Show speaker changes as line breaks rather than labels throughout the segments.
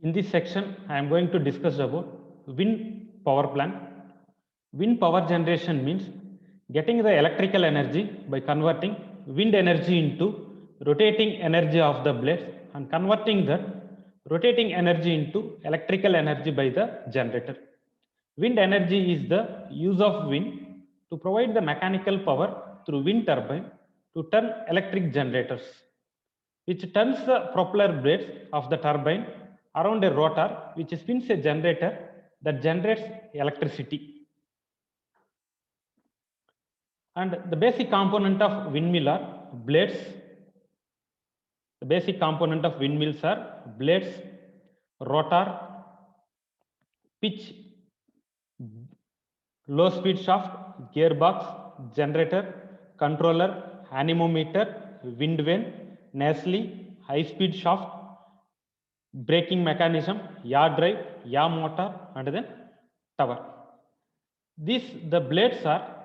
In this section, I am going to discuss about wind power plant. Wind power generation means getting the electrical energy by converting wind energy into rotating energy of the blades and converting that rotating energy into electrical energy by the generator. Wind energy is the use of wind to provide the mechanical power through wind turbine to turn electric generators, which turns the propeller blades of the turbine around a rotor which spins a generator that generates electricity. And the basic component of windmill are blades. The basic component of windmills are blades, rotor, pitch, low speed shaft, gearbox, generator, controller, anemometer, wind vane, nacelle, high speed shaft, braking mechanism, yaw drive, yaw motor, and then tower. The blades are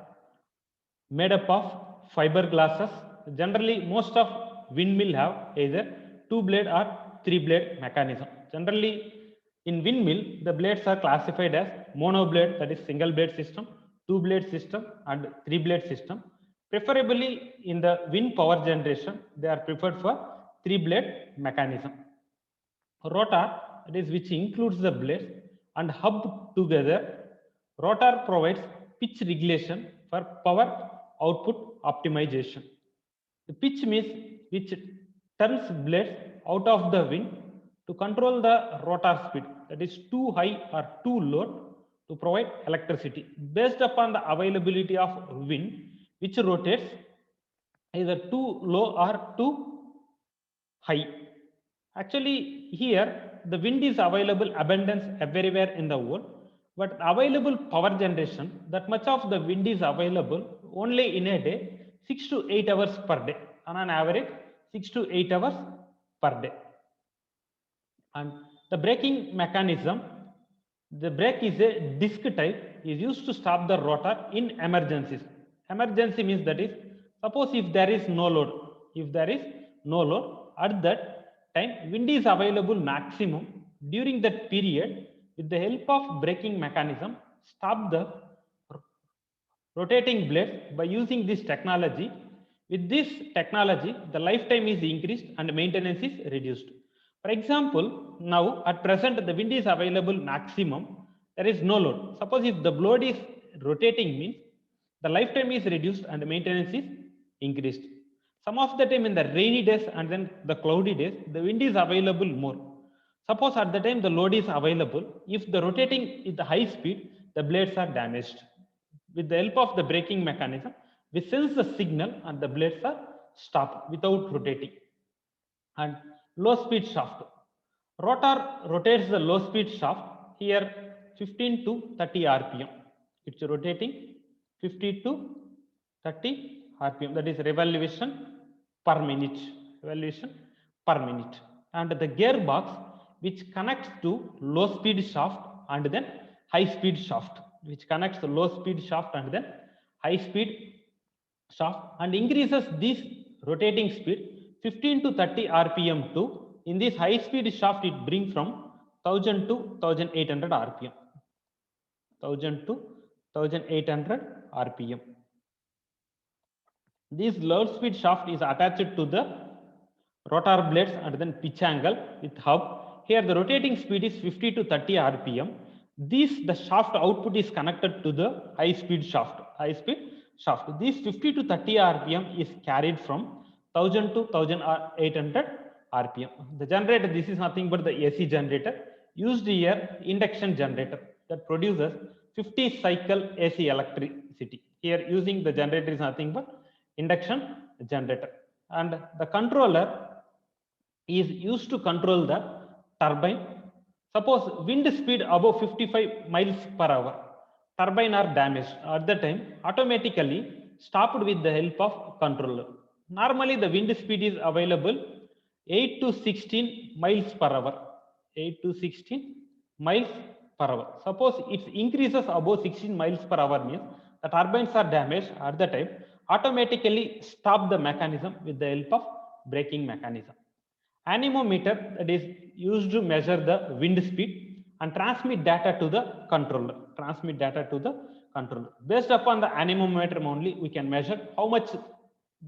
made up of fiberglasses. Generally, most of windmill have either two blade or three blade mechanism. Generally, in windmill, the blades are classified as mono blade, that is single blade system, two blade system, and three blade system. Preferably in the wind power generation, they are preferred for three blade mechanism. Rotor, that is which includes the blades and hub together. Rotor provides pitch regulation for power output optimization. The pitch means which turns blades out of the wind to control the rotor speed, that is too high or too low to provide electricity based upon the availability of wind which rotates either too low or too high. Actually, here the wind is available abundance everywhere in the world, but available power generation, that much of the wind is available only in a day 6 to 8 hours per day, on an average 6 to 8 hours per day. And the braking mechanism, the brake is a disc type, is used to stop the rotor in emergencies. Emergency means, that is, suppose if there is no load, at that time wind is available maximum. During that period, with the help of braking mechanism, stop the rotating blade by using this technology. With this technology, the lifetime is increased and maintenance is reduced. For example, now at present the wind is available maximum, there is no load. Suppose if the blade is rotating, means the lifetime is reduced and maintenance is increased. Some of the time in the rainy days and then the cloudy days, the wind is available more. Suppose at the time the load is available, if the rotating is the high speed, the blades are damaged. With the help of the braking mechanism, we sense the signal and the blades are stopped without rotating. And low speed shaft. Rotor rotates the low speed shaft here 15 to 30 rpm. It's rotating 50 to 30 rpm, that is revolution per minute. Revolution per minute. And the gearbox, which connects to low speed shaft and then high speed shaft, which connects the low speed shaft and then high speed shaft, and increases this rotating speed 15 to 30 rpm to, in this high speed shaft it brings from 1000 to 1800 rpm. 1000 to 1800 rpm. This low speed shaft is attached to the rotor blades and then pitch angle with hub. Here the rotating speed is 50 to 30 rpm. The shaft output is connected to the high speed shaft. This 50 to 30 rpm is carried from 1000 to 1800 rpm. The generator, this is nothing but the AC generator used here, induction generator that produces 50 cycle AC electricity. Here using the generator is nothing but induction generator. And the controller is used to control the turbine. Suppose wind speed above 55 miles per hour, turbine are damaged. At the time, automatically stopped with the help of controller. Normally the wind speed is available 8 to 16 miles per hour. 8 to 16 miles per hour. Suppose it increases above 16 miles per hour, means the turbines are damaged. At the time, automatically stop the mechanism with the help of braking mechanism. Anemometer, that is used to measure the wind speed and transmit data to the controller. Based upon the anemometer only, we can measure how much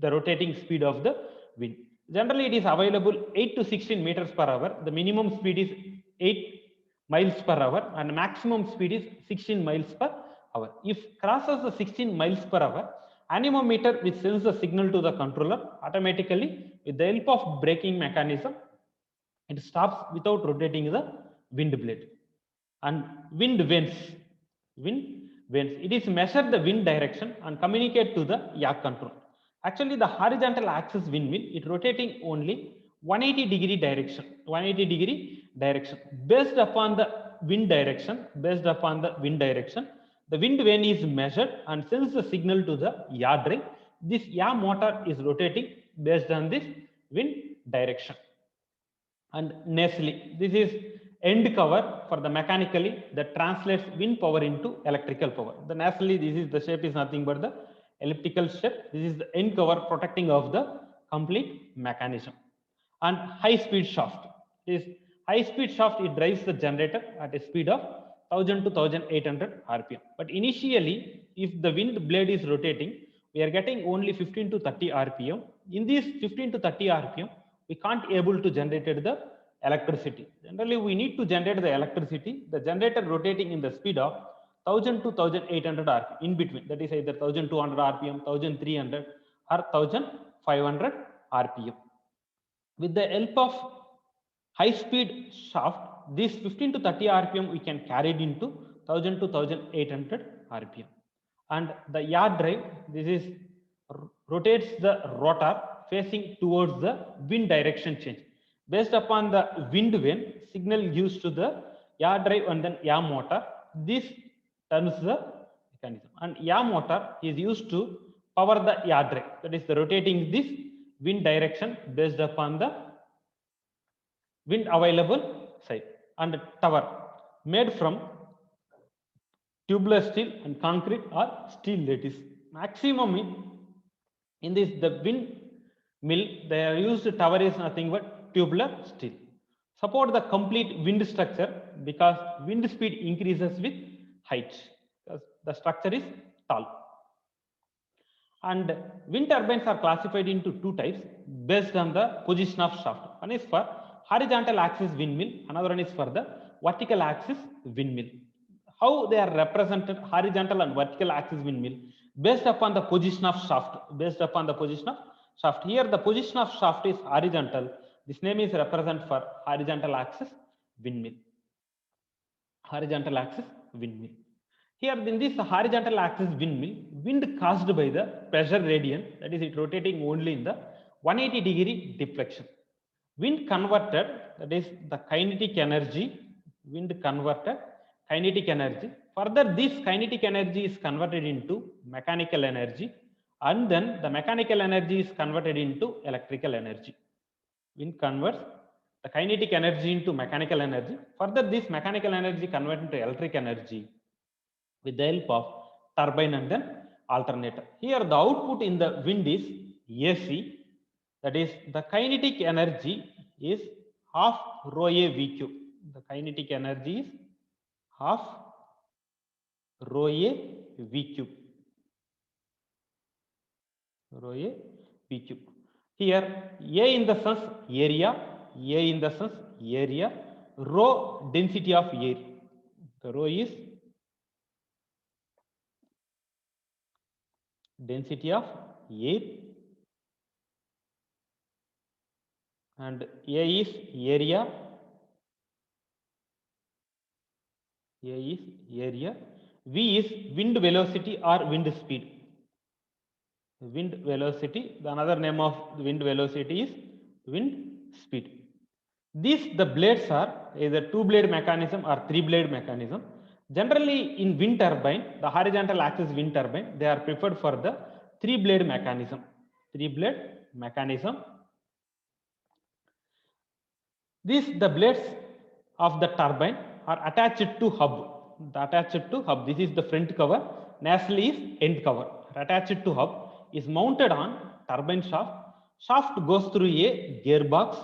the rotating speed of the wind. Generally, it is available 8 to 16 meters per hour. The minimum speed is 8 miles per hour and maximum speed is 16 miles per hour. If crosses the 16 miles per hour, anemometer which sends the signal to the controller automatically with the help of braking mechanism, it stops without rotating the wind blade. And wind vanes, it is measure the wind direction and communicate to the yaw control. Actually, the horizontal axis windmill, it rotating only 180 degree direction, based upon the wind direction. The wind vane is measured and sends the signal to the yaw drive. This yaw motor is rotating based on this wind direction. And nacelle, this is end cover for the mechanically that translates wind power into electrical power. The nacelle, this is the shape is nothing but the elliptical shape. This is the end cover protecting of the complete mechanism. And high speed shaft, is high speed shaft, it drives the generator at a speed of 1000 to 1800 rpm. But initially, if the wind blade is rotating, we are getting only 15 to 30 rpm. In this 15 to 30 rpm, we can't able to generate the electricity. Generally, we need to generate the electricity. The generator rotating in the speed of 1000 to 1800 rpm in between. That is either 1200 rpm, 1300 or 1500 rpm. With the help of high speed shaft, this 15 to 30 rpm we can carry it into 1000 to 1800 rpm. And the yaw drive, this is rotates the rotor facing towards the wind direction change. Based upon the wind vane, signal used to the yaw drive and then yaw motor, this turns the mechanism. And yaw motor is used to power the yaw drive, that is the rotating this wind direction based upon the wind available side. And tower made from tubular steel and concrete or steel lattice. Maximum in this the wind mill, they are used tower is nothing but tubular steel. Support the complete wind structure because wind speed increases with height. The structure is tall. And wind turbines are classified into two types based on the position of shaft. One is for horizontal axis windmill, another one is for the vertical axis windmill. How they are represented, horizontal and vertical axis windmill, based upon the position of shaft. Here the position of shaft is horizontal. This name is represent for horizontal axis windmill. Here in this horizontal axis windmill, wind caused by the pressure gradient, that is it rotating only in the 180 degree deflection. Wind converted, that is the kinetic energy, Further, this kinetic energy is converted into mechanical energy, and then the mechanical energy is converted into electrical energy. Wind converts the kinetic energy into mechanical energy. Further, this mechanical energy converted into electric energy with the help of turbine and then alternator. Here the output in the wind is AC, that is the kinetic energy is half rho A V cube. The kinetic energy is half rho A V cube. Here A in the sense area, rho density of air. The rho is density of air and A is area. V is wind velocity or wind speed. The another name of wind velocity is wind speed. The blades are either 2-blade mechanism or 3-blade mechanism. Generally in wind turbine, the horizontal axis wind turbine, they are preferred for the 3-blade mechanism. The blades of the turbine are attached to hub. This is the front cover. Nacelle is end cover. Attached to hub is mounted on turbine shaft. Shaft goes through a gearbox.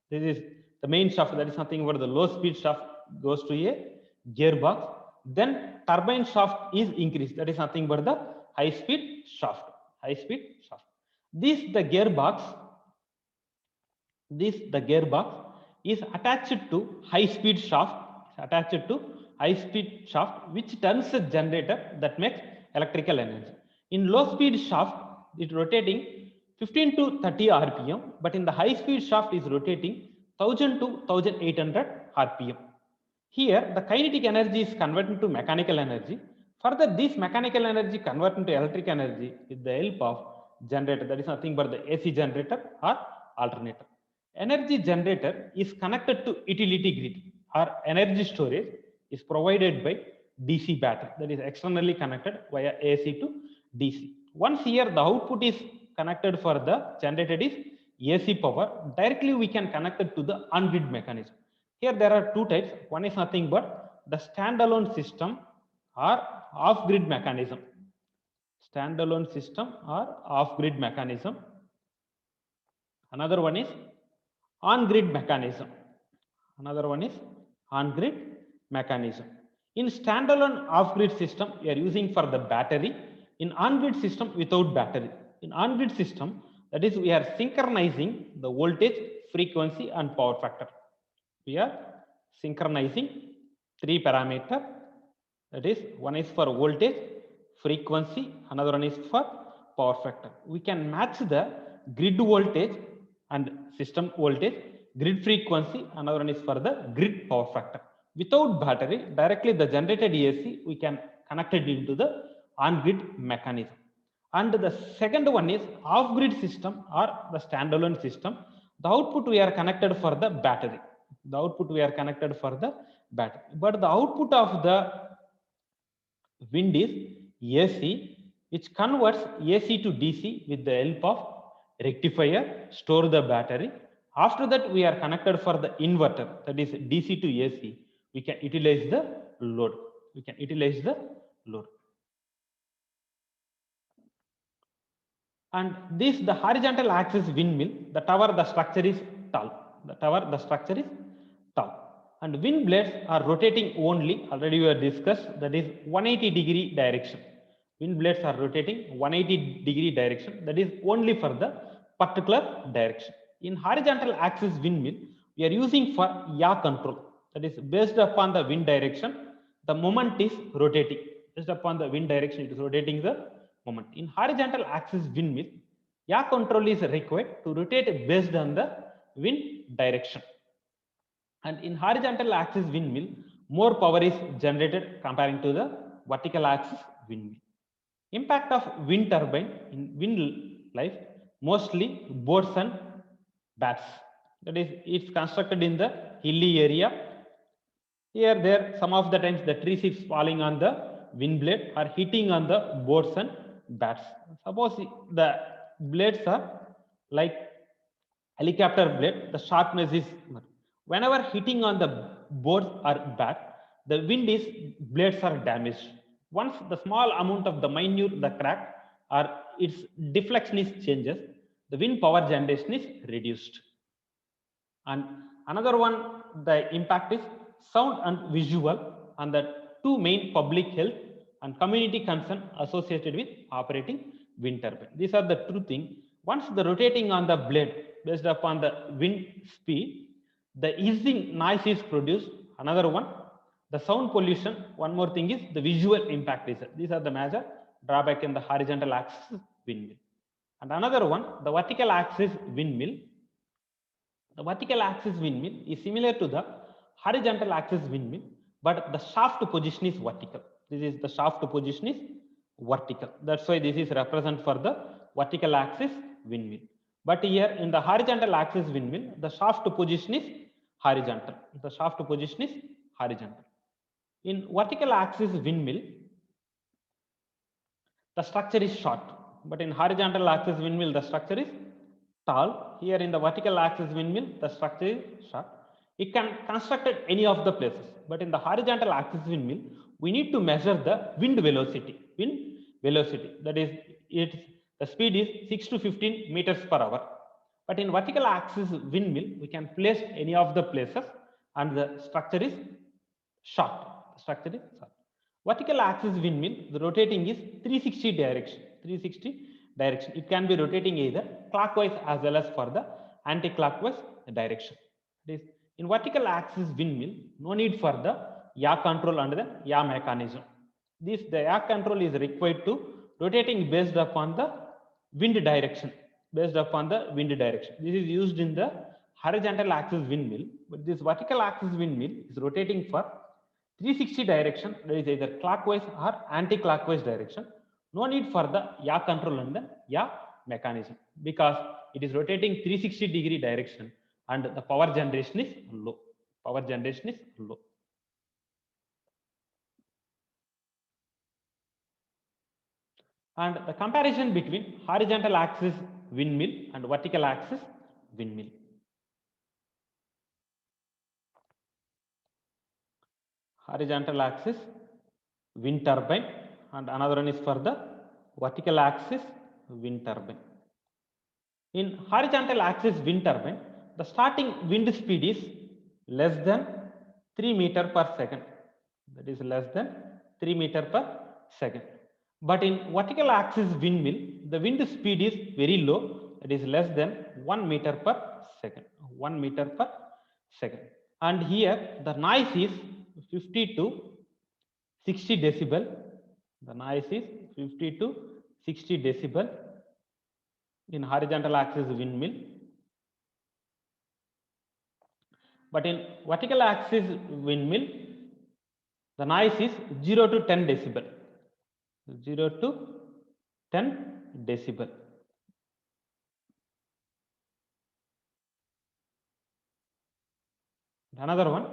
This is the main shaft, that is nothing but the low speed shaft goes to a gearbox. Then turbine shaft is increased, that is nothing but the high speed shaft. High speed shaft. The gearbox is attached to high speed shaft, which turns a generator that makes electrical energy. In low speed shaft, it rotating 15 to 30 rpm, but in the high speed shaft is rotating 1000 to 1800 rpm. Here, the kinetic energy is converted to mechanical energy. Further, this mechanical energy converted into electric energy with the help of generator, that is nothing but the AC generator or alternator. Energy generator is connected to utility grid, or energy storage is provided by DC battery, that is externally connected via AC to DC. Once here the output is connected for the generated is AC power, directly we can connect it to the on-grid mechanism. Here there are two types. One is nothing but the standalone system or off-grid mechanism. Standalone system or off-grid mechanism. Another one is on-grid mechanism. Another one is on-grid mechanism. In standalone off-grid system, we are using for the battery. In on-grid system, without battery. In on-grid system, that is, we are synchronizing the voltage, frequency, and power factor. We are synchronizing three parameters. That is, one is for voltage, frequency, another one is for power factor. We can match the grid voltage and system voltage, grid frequency, another one is for the grid power factor. Without battery, directly the generated AC, we can connect it into the on-grid mechanism. And the second one is off-grid system or the standalone system. The output we are connected for the battery. The output we are connected for the battery. But the output of the wind is AC, which converts AC to DC with the help of rectifier, store the battery. After that, we are connected for the inverter, that is DC to AC. We can utilize the load. And this, the horizontal axis windmill, the tower, the structure is tall. And wind blades are rotating only, already we have discussed, that is 180-degree direction. Wind blades are rotating 180-degree direction, that is only for the particular direction. In horizontal axis windmill, we are using for yaw control, that is based upon the wind direction, the moment is rotating. Based upon the wind direction, it is rotating the moment. In horizontal axis windmill, yaw control is required to rotate based on the wind direction. And in horizontal axis windmill, more power is generated comparing to the vertical axis windmill. Impact of wind turbine in wind life, mostly boats and bats. That is, it's constructed in the hilly area. Here, there, some of the times the trees is falling on the wind blade or hitting on the boats and bats. Suppose the blades are like helicopter blade, the sharpness is, whenever hitting on the board or bat, the blades are damaged. Once the small amount of the minute, the crack or its deflection is changes, the wind power generation is reduced. And another one, the impact is sound and visual, and the two main public health and community concern associated with operating wind turbine. These are the two things. Once the rotating on the blade based upon the wind speed, the hissing noise is produced. Another one, the sound pollution. One more thing is the visual impact. These are the major drawback in the horizontal axis windmill. And another one, the vertical axis windmill. The vertical axis windmill is similar to the horizontal axis windmill, but the shaft position is vertical. This is the shaft position is vertical. That's why this is represent for the vertical axis windmill. But here in the horizontal axis windmill, the shaft position is horizontal. The shaft position is horizontal. In vertical axis windmill, the structure is short, but in horizontal axis windmill, the structure is tall. Here in the vertical axis windmill, the structure is short. It can construct at any of the places, but in the horizontal axis windmill, we need to measure the wind velocity. That is, the speed is 6 to 15 meters per hour. But in vertical axis windmill, we can place any of the places and the structure is short. The structure is short. Vertical axis windmill, the rotating is 360 direction. 360 direction. It can be rotating either clockwise as well as for the anti-clockwise direction. It is in vertical axis windmill, no need for the yaw control and the yaw mechanism. The yaw control is required to rotating based upon the wind direction. Based upon the wind direction. This is used in the horizontal axis windmill, but this vertical axis windmill is rotating for 360 direction, that is either clockwise or anti-clockwise direction. No need for the yaw control and the yaw mechanism because it is rotating 360-degree direction and the power generation is low. Power generation is low. And the comparison between horizontal axis windmill and vertical axis windmill. Horizontal axis wind turbine and another one is for the vertical axis wind turbine. In horizontal axis wind turbine, the starting wind speed is less than 3 meter per second. That is less than 3 meter per second. But in vertical axis windmill, the wind speed is very low. It is less than 1 meter per second. 1 meter per second. And here the noise is 50 to 60 decibel. The noise is 50 to 60 decibel in horizontal axis windmill. But in vertical axis windmill, the noise is 0 to 10 decibel. 0 to 10 decibel. Another one.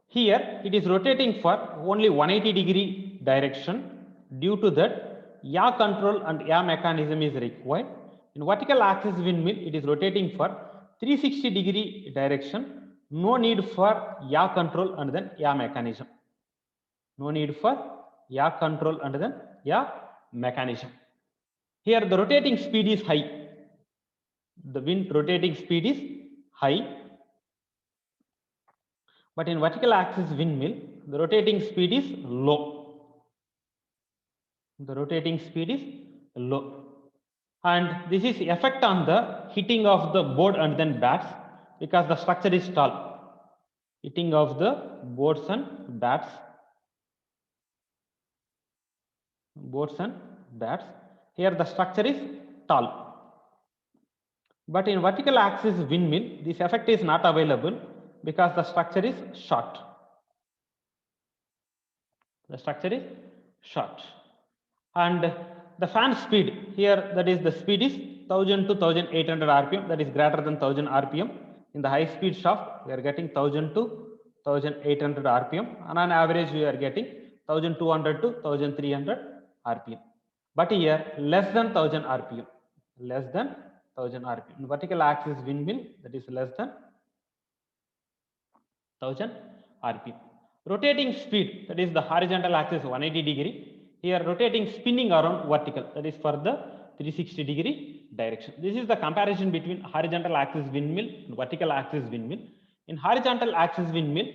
Here it is rotating for only 180-degree direction. Due to that, yaw control and yaw mechanism is required. In vertical axis windmill, it is rotating for 360-degree direction. No need for yaw control and then yaw mechanism. No need for yaw control and then yaw mechanism. Here the rotating speed is high. The wind rotating speed is high. But in vertical axis windmill, the rotating speed is low. The rotating speed is low. And this is effect on the hitting of the board and then bats because the structure is tall. Hitting of the boards and bats. Boards and bats. Here the structure is tall. But in vertical axis windmill, this effect is not available because the structure is short. The structure is short. And the fan speed here, that is the speed is 1000 to 1800 rpm, that is greater than 1000 rpm. In the high speed shaft, we are getting 1000 to 1800 rpm, and on average we are getting 1200 to 1300 rpm. But here less than 1000 rpm, less than 1000 rpm. In vertical axis windmill, that is less than 1000 rpm. Rotating speed, that is the horizontal axis 180-degree. Here rotating spinning around vertical, that is for the 360-degree direction. This is the comparison between horizontal axis windmill and vertical axis windmill. In horizontal axis windmill,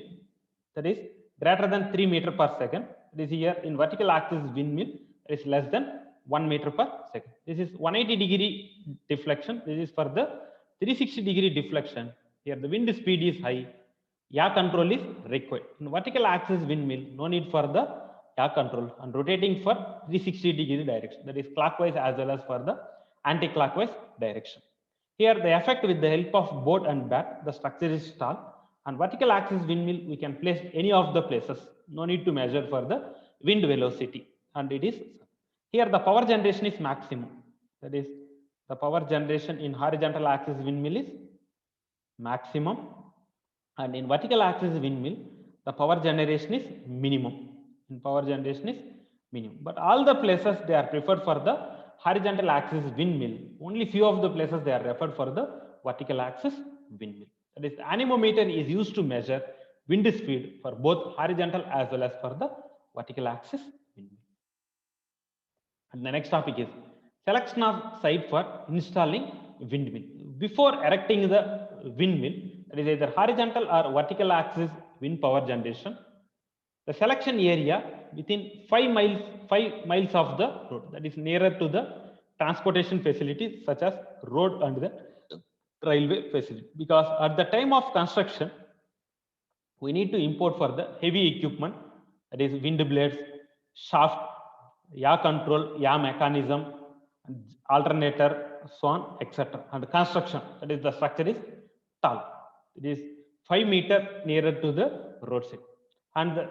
that is greater than 3 meter per second. This here in vertical axis windmill is less than 1 meter per second. This is 180-degree deflection. This is for the 360-degree deflection. Here the wind speed is high. Yaw control is required. In vertical axis windmill, no need for the yaw control and rotating for 360-degree direction. That is clockwise as well as for the anti-clockwise direction. Here the effect with the help of board and bat, the structure is tall. And vertical axis windmill, we can place any of the places. No need to measure for the wind velocity. And it is here the power generation is maximum. That is the power generation in horizontal axis windmill is maximum. And in vertical axis windmill, the power generation is minimum. In power generation is minimum. But all the places they are preferred for the horizontal axis windmill. Only few of the places they are referred for the vertical axis windmill. That is, the anemometer is used to measure wind speed for both horizontal as well as for the vertical axis windmill. And the next topic is selection of site for installing windmill. before erecting the windmill, that is either horizontal or vertical axis wind power generation, the selection area within 5 miles of the road, that is nearer to the transportation facilities such as road and the railway facility, because at the time of construction we need to import for the heavy equipment, that is wind blades, shaft, yaw control, yaw mechanism, alternator, so on, etc. And construction, that is the structure is tall, it is 5 meter nearer to the roadside, and the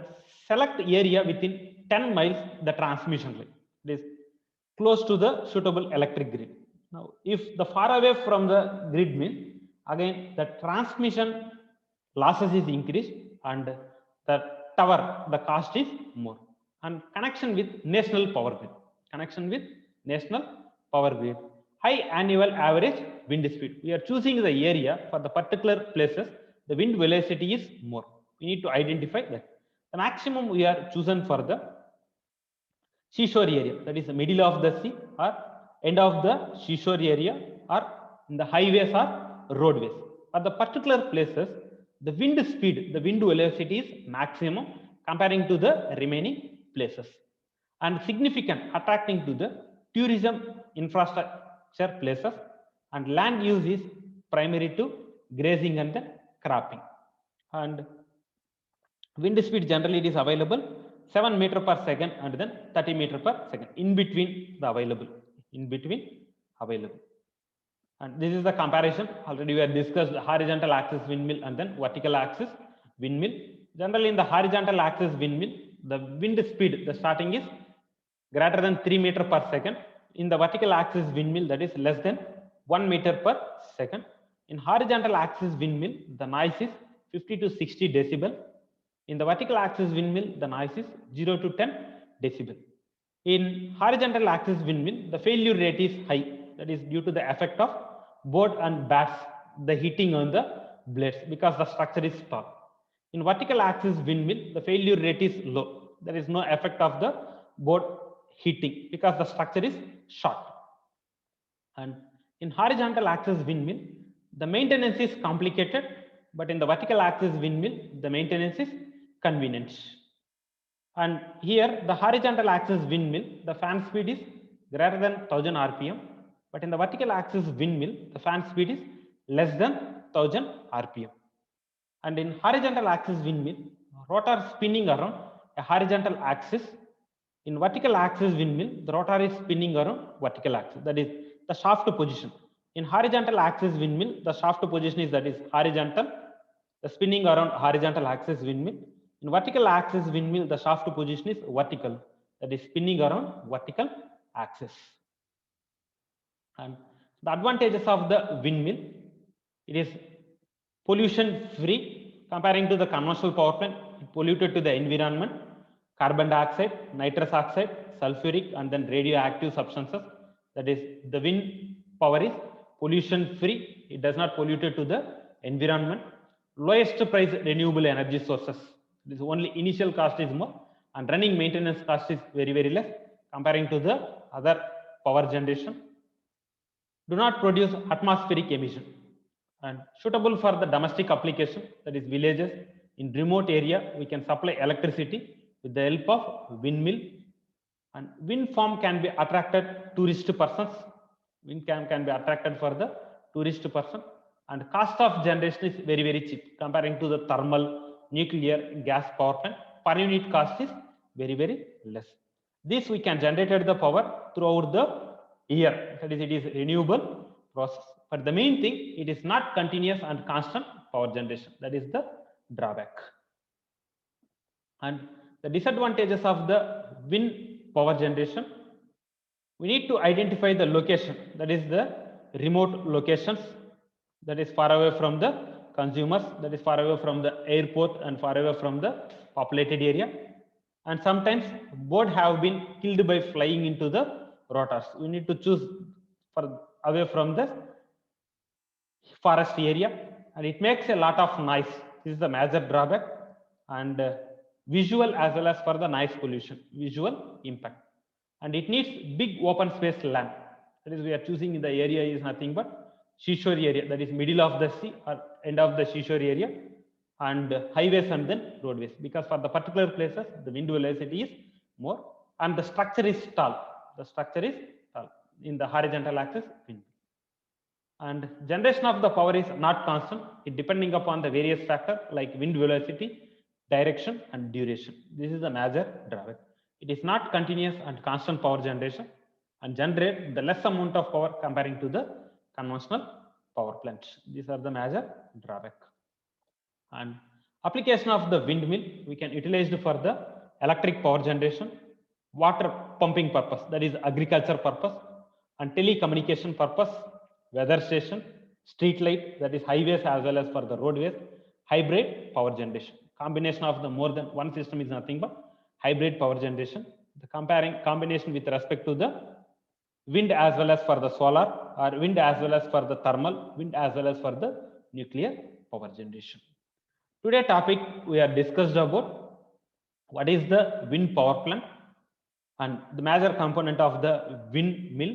select area within 10 miles the transmission line, it is close to the suitable electric grid. Now if the far away from the grid means, again the transmission losses is increased and the tower, the cost is more. And connection with national power grid, connection with national power grid, high annual average wind speed, we are choosing the area for the particular places the wind velocity is more, we need to identify that. The maximum we are chosen for the seashore area, that is the middle of the sea or end of the seashore area or in the highways or roadways. For the particular places, the wind speed, the wind velocity is maximum comparing to the remaining places, and significant attracting to the tourism infrastructure places, and land use is primary to grazing and the cropping. And wind speed generally it is available 7 meter per second and then 30 meter per second in between the available, in between available. And this is the comparison, already we have discussed the horizontal axis windmill and then vertical axis windmill. Generally in the horizontal axis windmill, the wind speed, the starting is greater than 3 meter per second. In the vertical axis windmill, that is less than 1 meter per second. In horizontal axis windmill, the noise is 50 to 60 decibel. In the vertical axis windmill, the noise is 0 to 10 decibel. In horizontal axis windmill, the failure rate is high, that is due to the effect of board and bats, the heating on the blades because the structure is tall. In vertical axis windmill, the failure rate is low, there is no effect of the board heating because the structure is short. And in horizontal axis windmill, the maintenance is complicated, but in the vertical axis windmill, the maintenance is convenient. And here the horizontal axis windmill, the fan speed is greater than 1000 rpm, but in the vertical axis windmill, the fan speed is less than 1000 rpm. And in horizontal axis windmill, rotor spinning around a horizontal axis. In vertical axis windmill, the rotor is spinning around vertical axis, that is the shaft position. In horizontal axis windmill, the shaft position is, that is horizontal, the spinning around horizontal axis windmill. In vertical axis windmill, the shaft position is vertical, that is spinning around vertical axis. And the advantages of the windmill, it is pollution free comparing to the conventional power plant, polluted to the environment, carbon dioxide, nitrous oxide, sulfuric and then radioactive substances, that is the wind power is pollution free, it does not pollute to the environment. Lowest price renewable energy sources, this only initial cost is more and running maintenance cost is very less comparing to the other power generation. Do not produce atmospheric emission and suitable for the domestic application, that is villages. In remote area, we can supply electricity with the help of windmill. And wind farm can be attracted tourist persons, wind can be attracted for the tourist person, and cost of generation is very cheap comparing to the thermal, nuclear, gas power plant. Per unit cost is very less. This we can generate the power throughout the year, that is it is renewable process, but the main thing, it is not continuous and constant power generation, that is the drawback. And the disadvantages of the wind power generation, we need to identify the location, that is the remote locations, that is far away from the consumers, that is far away from the airport and far away from the populated area. And sometimes birds have been killed by flying into the rotors, we need to choose for away from the forest area, and it makes a lot of noise, this is the major drawback. And visual as well as for the noise pollution, visual impact. And it needs big open space land, that is we are choosing in the area is nothing but seashore area, that is middle of the sea or end of the seashore area, and highways and then roadways, because for the particular places the wind velocity is more and the structure is tall. The structure is tall in the horizontal axis wind. And generation of the power is not constant, it depending upon the various factors like wind velocity, direction and duration. This is the major drawback. It is not continuous and constant power generation and generate the less amount of power comparing to the conventional power plants. These are the major drawback. And application of the windmill, we can utilize it for the electric power generation, water pumping purpose, that is agriculture purpose, and telecommunication purpose, weather station, street light, that is highways as well as for the roadways, hybrid power generation. Combination of the more than one system is nothing but hybrid power generation. The comparing combination with respect to the wind as well as for the solar, or wind as well as for the thermal, wind as well as for the nuclear power generation. Today topic we are discussed about what is the wind power plant and the major component of the windmill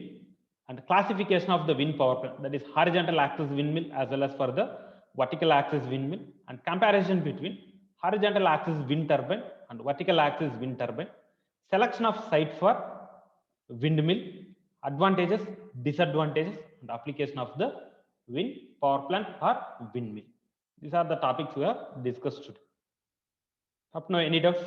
and classification of the wind power plant, that is horizontal axis windmill as well as for the vertical axis windmill, and comparison between horizontal axis wind turbine and vertical axis wind turbine, selection of site for windmill, advantages, disadvantages and application of the wind power plant or windmill. These are the topics we have discussed today. Up now, any doubts?